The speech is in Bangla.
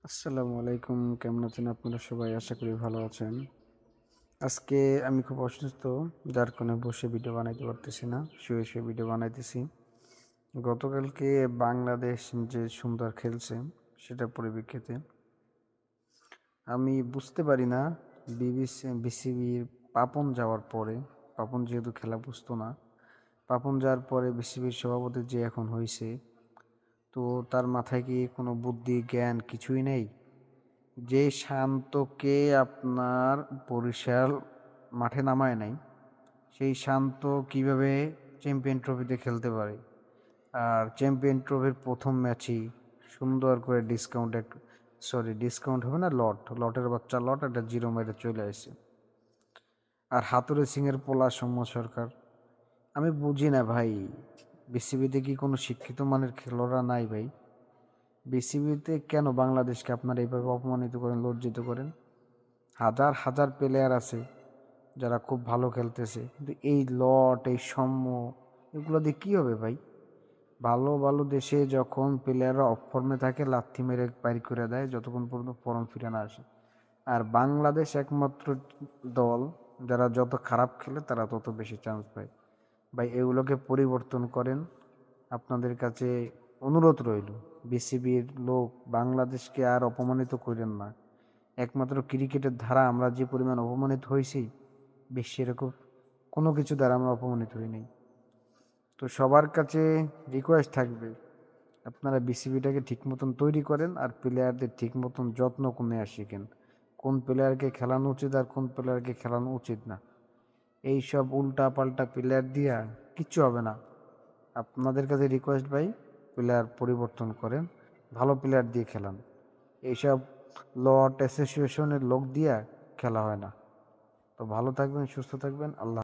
আসসালামু আলাইকুম। কেমন আছেন আপনারা সবাই? আশা করি ভালো আছেন। আজকে আমি খুব অসুস্থ, যার কারণে বসে ভিডিও বানাইতে পারতেছি না। শুয়ে ভিডিও বানাইতেছি। গতকালকে বাংলাদেশ যে সুন্দর খেলছে সেটার পরিপ্রেক্ষিতে আমি বুঝতে পারি না বিসিবির পাপন যাওয়ার পরে, পাপন যেহেতু খেলা বুঝতো না, পাপন যাওয়ার পরে বিসিবির সভাপতি যে এখন হইছে, তো তার মাথায় কি কোনো বুদ্ধি, জ্ঞান কিছুই নেই? যে শান্তকে আপনার বরিশাল মাঠে নামায় নাই, সেই শান্ত কিভাবে চ্যাম্পিয়ন ট্রফিতে খেলতে পারে? আর চ্যাম্পিয়ন ট্রফির প্রথম ম্যাচেই সুন্দর করে ডিসকাউন্ট হবে না, লটের বাচ্চা লট একটা জিরো মেরে চলে আসে। আর হাতুড়ে সিংয়ের পোলা সৌম্য সরকার, আমি বুঝি না ভাই, বিসিবিতে কি কোনো শিক্ষিত মানের খেলোয়াড়রা নাই ভাই? বিসিবিতে কেন বাংলাদেশকে আপনারা এইভাবে অপমানিত করেন, লজ্জিত করেন? হাজার হাজার প্লেয়ার আছে যারা খুব ভালো খেলতেছে, কিন্তু এই লট, এই সৌম্য, এগুলো দিয়ে কী হবে ভাই? ভালো ভালো দেশে যখন প্লেয়াররা অফ ফর্মে থাকে লাথি মেরে বাইর করে দেয় যতক্ষণ পর্যন্ত ফর্ম ফিরে না আসে। আর বাংলাদেশ একমাত্র দল যারা যত খারাপ খেলে তারা তত বেশি চান্স পায়। ভাই এগুলোকে পরিবর্তন করেন, আপনাদের কাছে অনুরোধ রইল। বিসিবির লোক, বাংলাদেশকে আর অপমানিত করেন না। একমাত্র ক্রিকেটের ধারা আমরা যে পরিমাণ অপমানিত হয়েছি, বিশ্বে এরকম কোনো কিছু দ্বারা আমরা অপমানিত হই নাই। তো সবার কাছে রিকোয়েস্ট থাকবে, আপনারা বিসিবিটাকে ঠিক মতন তৈরি করেন আর প্লেয়ারদের ঠিক মতন যত্ন নেওয়া শিখেন। কোন প্লেয়ারকে খেলানো উচিত আর কোন প্লেয়ারকে খেলানো উচিত না, এইসব উল্টা পাল্টা প্লেয়ার দিয়া কিচ্ছু হবে না। আপনাদের কাছে রিকোয়েস্ট ভাই, প্লেয়ার পরিবর্তন করেন, ভালো প্লেয়ার দিয়ে খেলান। এইসব লট অ্যাসোসিয়েশনের লোক দিয়া খেলা হয় না। তো ভালো থাকবেন, সুস্থ থাকবেন। আল্লাহ